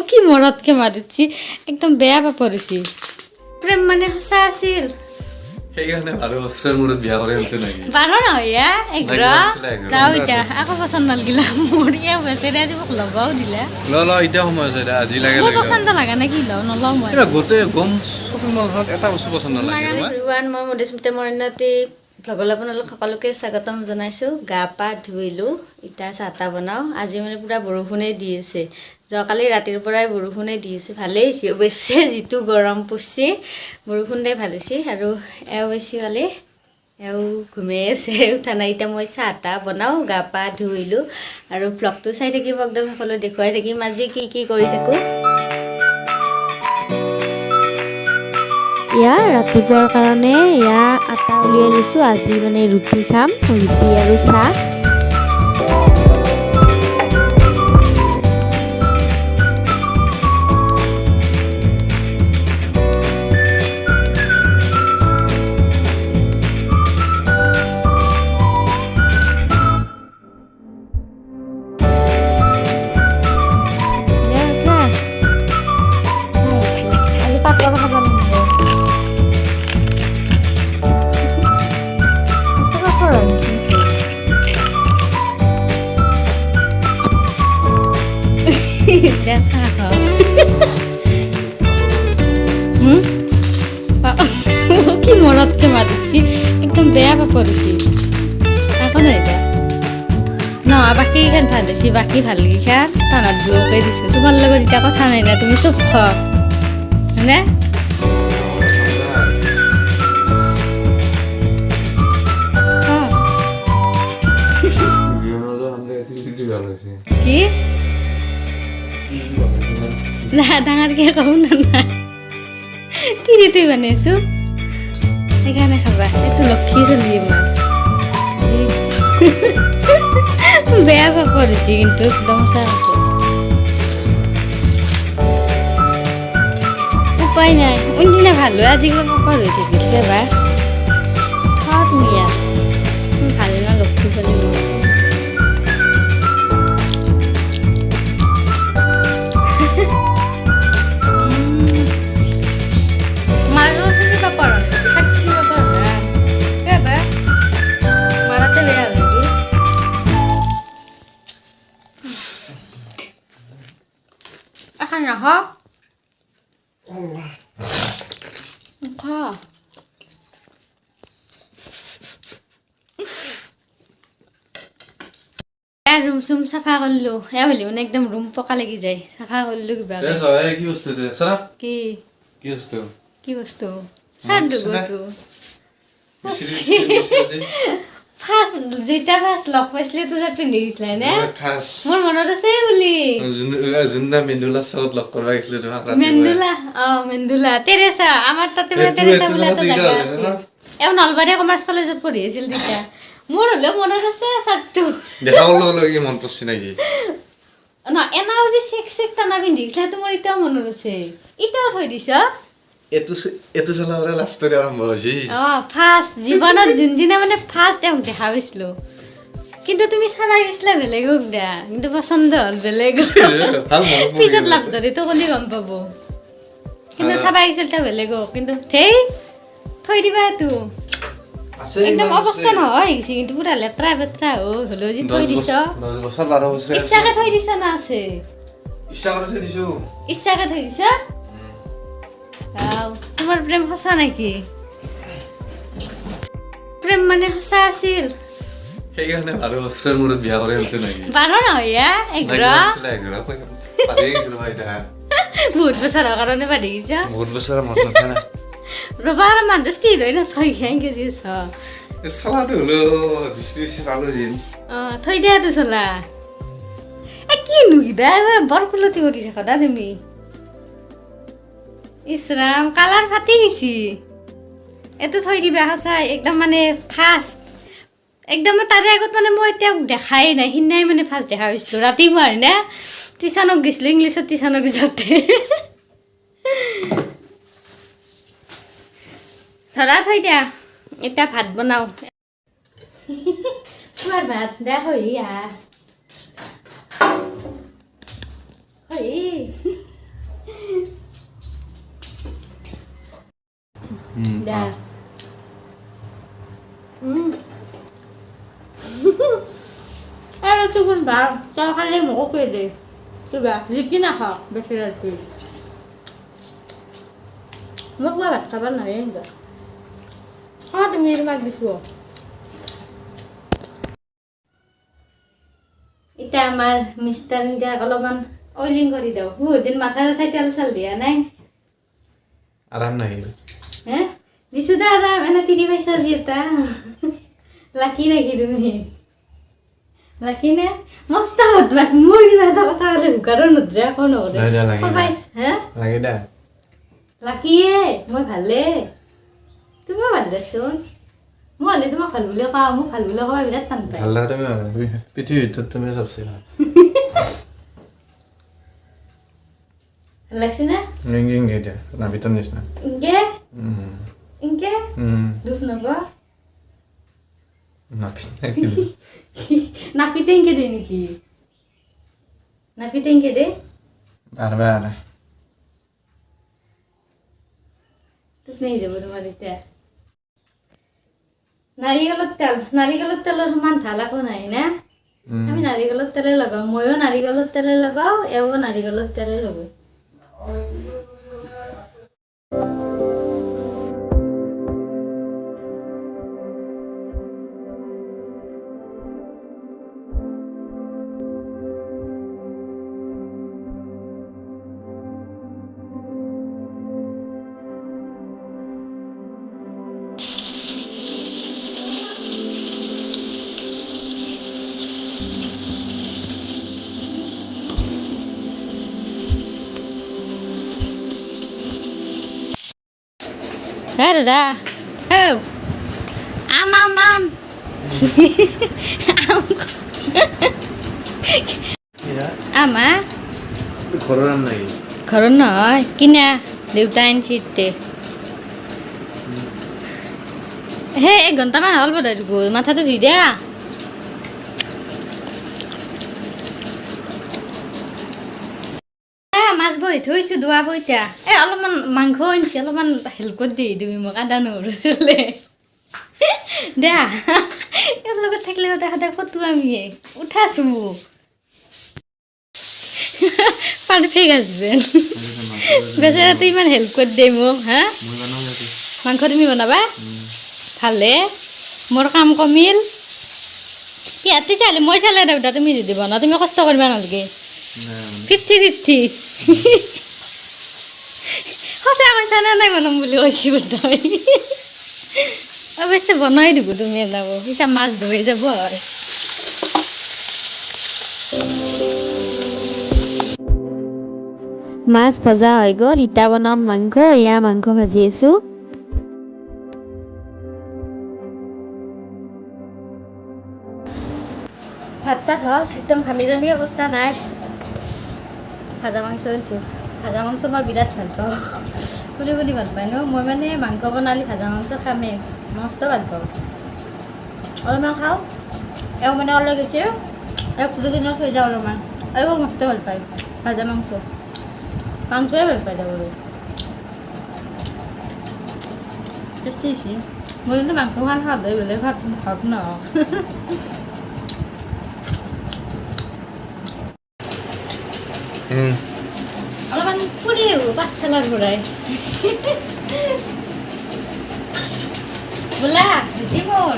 কি মনতকে মাৰিছি একদম বেয়া পাপৰিছি প্ৰেম মানে সঁচা আছিল সেইকাৰণে 12 বছৰৰ মূৰত বিয়া কৰি আনিছো নেকি 12 নহয় যাও এতিয়া আকৌ পছন্দ নালগিলা মোৰ ইয়া বেচেৰে আজি মোক লগাও দিলা ল এতিয়া সময় আছে আজি লাগে মোৰ পছন্দ লাগা নে কি লও নলও মই এটা গোটে গম শ্বপিং মলত এটা বস্তু পছন্দ নালাগে এভৰিৱান মই মধুস্মিতা মৰণতি ভ্লগলৈ আপোনালোক সকলোকে স্বাগতম জনাইছো গা পা ধুইলো ইটা চাহটা বনাও আজি মানে পুৰা বৰষুণে দি আছে যোৱাকালি ৰাতিৰ পৰাই বৰষুণে দি আছে ভালেই হৈছে অৱশ্যে যিটো গৰম পৰছি বৰষুণ দে ভাল হৈছে আৰু এও হৈছে ভালে এও ঘুমাই আছে উঠা নাই এতিয়া মই চাহটা বনাও গা পা ধুইলো আৰু ব্লগটো চাই থাকিব একদম সকলো দেখুৱাই থাকিম আজি কি কৰি থাকো ইয়া ৰাতিপুৱাৰ কাৰণে ইয়া আটা উলিয়াই লৈছো আজি মানে ৰুটি খাম ৰুটি আৰু চাহ কি মনতকে মাৰিছি একদম বেয়া পাপৰিছি এখন এতিয়া নহয় বাকী কেইখন ভাল হৈছে বাকী ভাল কেইখন তানাত দুয়োকে দিছোঁ তোমাৰ লগত এতিয়া কথা নাই না তুমি চব খোৱা হয়নে কি না ডাঙৰকে কওঁ না নাই তিৰিটোৱে বনাইছোঁ সেইকাৰণে খাবা এইটো লক্ষী চলি আমাৰ বেয়া পাপৰ হৈছে কিন্তু একদম সঁচা উপায় নাই কোনদিনা ভাল হয় আজি কিবা পাপৰ হৈ থাকিল কেবা খাওঁ তুমি ইয়াত ভাল না লক্ষী চলি ৰুম চুম চাফা কৰিলো এয়া হ'লে মানে একদম ৰুম পকা লাগি যায় চাফা কৰিলো কিবা কি বস্তু চাৰ দুগটো ফাৰ্ষ্ট যেতিয়া ফাৰ্ষ্ট লগ পাইছিলে তো চাৰ্ট পিন্ধি গৈছিলে নে মোৰ মনত আছে বুলি মেন্দুলা তেৰেছা আমাৰ তাতে মানে তেৰেছা বোলা এটা জাগা আছে এও নলবাৰী কমাৰ্চ কলেজত পঢ়ি আছিল তেতিয়া মোৰ হ'লেও মনত আছে চাৰ্টটো মন পৰছি নেকি এনাও যে চেক টানা পিন্ধি গৈছিলে সেইটো মোৰ এতিয়াও মনত আছে এতিয়াও থৈ দিছ এইটো চলাবলে লাভ ষ্টৰী আৰম্ভ হৈছে ফাৰ্ষ্ট জীৱনত যোনদিনা মানে ফাৰ্ষ্ট এওক দেখা পাইছিলো কিন্তু তুমি চাবা গৈছিলা বেলেগক দিয়া কিন্তু পচন্দ হ'ল বেলেগ পিছত লাভ ষ্টৰীটো ক'লি গম পাব কিন্তু চাবা গৈছিল তেওঁ বেলেগক কিন্তু থেই থৈ দিবা এইটো একদম অৱস্থা নহয় গৈছে কিন্তু পুৰা লেতেৰা বেতৰা হ'লেও যে থৈ দিছ ইচ্ছাকে থৈ দিছ না আছে ইচ্ছাকে থৈ দিছ তোমাৰ প্ৰেম সঁচা নেকি প্ৰেম মানে সঁচা আছিল সেইকাৰণে 12 বছৰৰ মূৰত বিয়া কৰি আনিছো নেকি 12 নহয় 11 বহুত বছৰৰ কাৰণে বাঢ়ি গৈছে বহুত বছৰৰ মনত নাথাকে না ৰবা মানুহ স্থিৰ হৈ নাথৈ খেংকে যি চালাটো হলো বিচৰি পালো জিন থৈ দিয়া তো চলা কি নুকিবা বৰ কুলতি কৰি থাকা দা তুমি ইছৰাম কালাৰ ফাটি গৈছি এইটো থৈ দিবা সঁচাই একদম মানে ফাৰ্ষ্ট একদম তাৰে আগত মানে মই এতিয়া দেখাই নাই সিদিনাই মানে ফাৰ্ষ্ট দেখা পাইছিলোঁ ৰাতিপুৱা না টিউশ্যনত গৈছিলোঁ ইংলিছত টিউশ্যনত যাওঁতে ধৰা থৈ দিয়া এতিয়া ভাত বনাওঁ তোমাৰ ভাত দে হৈ Dah. Itu pun bang, kalau kalian mau oke deh. Coba, bikin apa? Bersih lagi. Mau apa? Kapan nanya enggak? Ah, demi rumah di sini. Itu আমার মিস্টার যা অলপমান অইলিং কৰি দাও বহুত দিন মাথা ঠাই তেল চাল দিয়া নাই আৰাম নাই হে দিছো দা আৰাম এনা তিৰি পইচা যি এটা লাকি নাকি তুমি লাকি নে মস্ত বদমাছ মোৰ কিবা এটা কথা ক'লে হুকাৰৰ নদ্ৰা কোন হ'লে পাইছ হে লাগে দা লাকিয়ে মই ভালে তুমি ভাল দেখছোন মই হলে তোমাক ভাল বুলি কওঁ মোক ভাল বুলি কওঁ বিৰাট টান পায় ভাল তুমি পৃথিৱীৰ ভিতৰত তুমি সবচে ভাল লাগছে না ৰিং গেটা না ভিতর নিছনা ইনকে ইনকে দুখ নবা নাপিতে ইনকে দে নাকি নাপিতে ইনকে দে আরবে আরে তুই নেই দেব তোমার এটা নাৰিকলৰ তেলৰ সমান ঢাল একো নাই না আমি নাৰিকলৰ তেলে লগাওঁ ময়ো নাৰিকলৰ তেলে লগাওঁ এও নাৰিকলৰ তেলে লগাওঁ হ্যাঁ দাদা হ্যাঁ আম আমা ঘৰৰ আম নাই ঘৰত নহয় কিনা দেউতা আনিছে ইতে হে 1 ঘণ্টামান হ'ল বধাই দিব মাথাটো ধুই দিয়া মাছ বহি থৈছোঁ ধোৱা বইতা অলপমান মাংস আনিছে অলপমান হেল্প কৰি দি তুমি মোক আদা নহৰু চলে দিয়া ইয়াৰ লগত থাকিলে সদায় সদায় ফটো আমি উঠাছোঁ পাৰফেক্ট হাজবেণ্ড বেচেৰাটো ইমান হেল্প কৰি দিয়ে মোক হা মাংস তুমি বনাবা ভালে মোৰ কাম কমিল তেতিয়াহ'লে মই চালে দেউতা তুমি যদি বনাওঁ তুমি কষ্ট কৰিবা নালাগে 50-50 সঁচা কৈছা নে নাই বনাম বুলি কৈছোঁ তই অৱশ্যে বনাই দিব তুমি এলাব এতিয়া মাছ ধৰি যাব আৰু মাছ ভজা হৈ গ'ল ইটা বনাম মাংস এয়া মাংস ভাজি আছোঁ ভাত তাত হ'ল একদম ঘামি জামি অৱস্থা নাই ভাজা মাংস আনিছোঁ ভাজা মাংস মই বিৰাট ভাল পাওঁ কোনে ভাল পায় ন মই মানে মাংস বনালে ভাজা মাংস খামেই মস্ত ভাল পাওঁ অলপমান খাওঁ এওঁ মানে ওলাই গৈছে এওঁ দিনত থৈ যাওঁ অলপমান আৰু মস্ত ভাল পায় ভাজা মাংসই ভাল পাই যাব টেষ্টি হৈছে মই কিন্তু মাংস খান সোৱাদ হয় বেলেগ ভাত ন অলপমান ফুৰি আহিব পাঠশালাৰ পৰাই বোলা বেছি মোৰ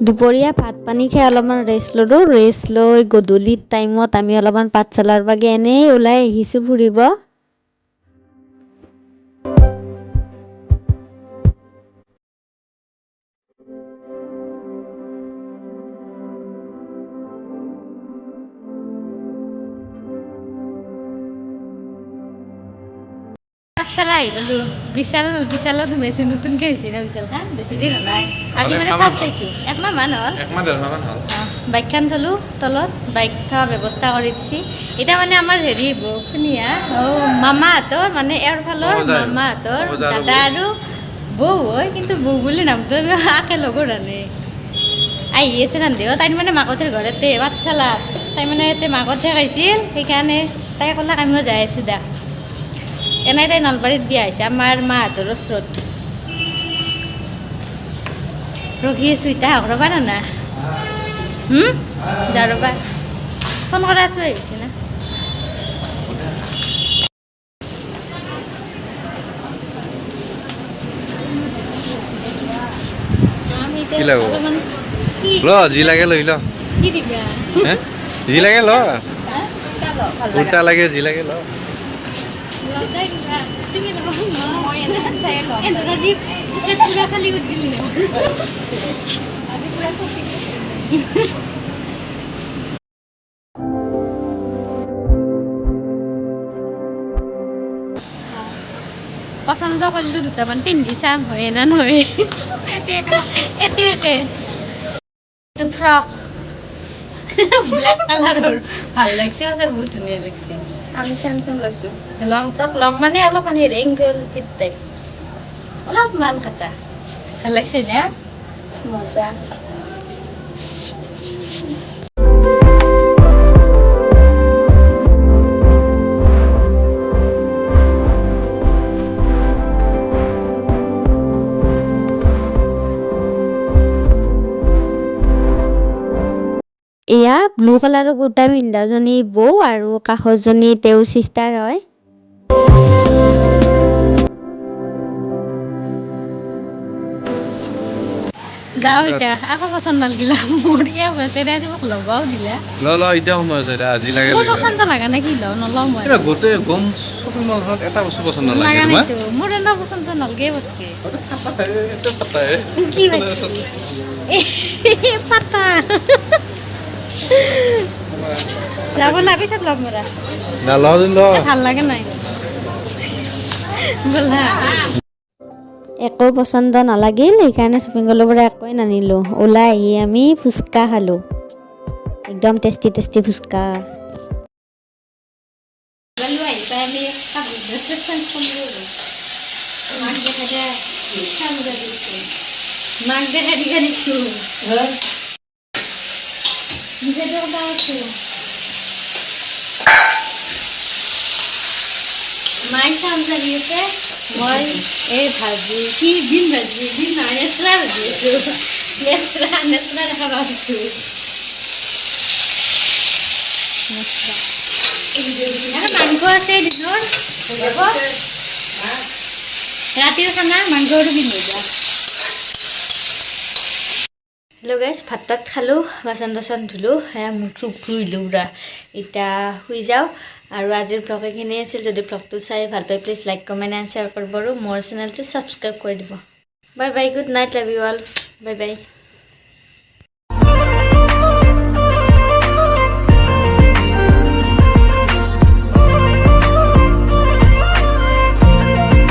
দুপৰীয়া ভাত পানী খাই অলপমান ৰেষ্ট ল'লোঁ ৰেষ্ট লৈ গধূলি টাইমত আমি অলপমান পাঠশালাৰ বাগে এনেই ওলাই আহিছোঁ ফুৰিব পাঠশালা আহি পালোঁ বিশালত সোমাইছোঁ নতুনকৈ হৈছে না বিশালখন বেছি দিন নাই আজি মানে ফাৰ্ষ্ট আহিছোঁ একমাহমান হ'ল বাইকখন থলোঁ তলত বাইক থোৱা ব্যৱস্থা কৰি দিছে এতিয়া মানে আমাৰ হেৰি শুনিয়া মামাহঁতৰ মানে এওঁৰ ফালৰ মামাহঁতৰ দাদা আৰু বৌ হয় কিন্তু বৌ বুলি নামটো আকে লগৰ আনে আহি আছে ৰান্ধি তাই মানে মাকহঁতৰ ঘৰতে পাঠশালাত তাই মানে ইয়াতে মাকতহে খাইছিল সেইকাৰণে তাই ক'লাক আমিও যাই আছোঁ দা এনেই তাই নলবাৰীত বিয়া হৈছে আমাৰ মাহঁতৰ ওচৰত ৰখি আছোঁ এতিয়া হক ৰ'বা না যা ৰ'বা ফোন কৰা আছোঁ আহিছে না কি লাগিব ল যি লাগে লৈ ল কি দিবা যি লাগে ল কুৰ্তা লাগে যি লাগে ল তুমি আজি পুৰা খালি কৰি দিলি আজি পুৰা পচন্দ কৰিলোঁ দুটামান পিন্ধি চাম হয় না নহয় একে এইটো ফ্ৰক ব্লেক কালাৰৰ ভাল লাগছে আছে বহুত ধুনীয়া লাগছে আমি চেম লৈছোঁ লং ফ্ৰক লং মানে অলপমান এংগল ফিট টাইপ অলপমান কাটা ভাল লাগছে না মজা এয়া ব্লু কালাৰৰ কুৰ্তা পিন্ধাজনী বৌ আৰু কাষৰজনী তেওঁৰ চিষ্টাৰ হয় যাওঁ এতিয়া আকৌ পচন্দ নালাগিলা মৰিয়া হৈছে আজি মোক লগাও দিলা ল এতিয়া সময় আছে আজি লাগে মোৰ পচন্দ লাগা নে কি লওঁ নলওঁ মই গোটেই গম শ্বপিং মলখনত এটা বস্তু পচন্দ লাগা নালাগে নাইতো মোৰ এনে পচন্দ নালাগে বস্তু কি পাতা যাব না পিছত লগ মৰা ভাল লাগে নাই ব'লা একো পচন্দ নালাগিল সেইকাৰণে শ্বপিং মলৰ পৰা একোৱে নানিলোঁ ওলাই আহি আমি ফুচকা খালোঁ একদম টেষ্টি টেষ্টি ফুচকা গ'লো আহি পাই আমি ড্ৰেছ চেঞ্জ কৰিলোঁ মাক দেখা দিছোঁ নিজেতো কথা আছোঁ মাই চাম জানি আছে মই এই ভাজি কি বিন নহয় নেচৰা ভাজি আছোঁ নেচৰা দেখা পাইছোঁ মাংস আছে দিনৰ ৰাতিৰ খানা মাংস আৰু বিন ভজা হেল্ল' গাইজ ভাত তাত খালোঁ বাচন টাচন ধুলোঁ সেয়া মুখ চুখ ধুইলোঁ পুৰা এতিয়া শুই যাওঁ আৰু আজিৰ ব্লগ এইখিনিয়ে আছিল যদি ব্লগটো চাই ভাল পাই please like comment and share কৰিব আৰু মোৰ চেনেলটো ছাবস্ক্ৰাইব কৰি দিব bye bye good night love you all bye bye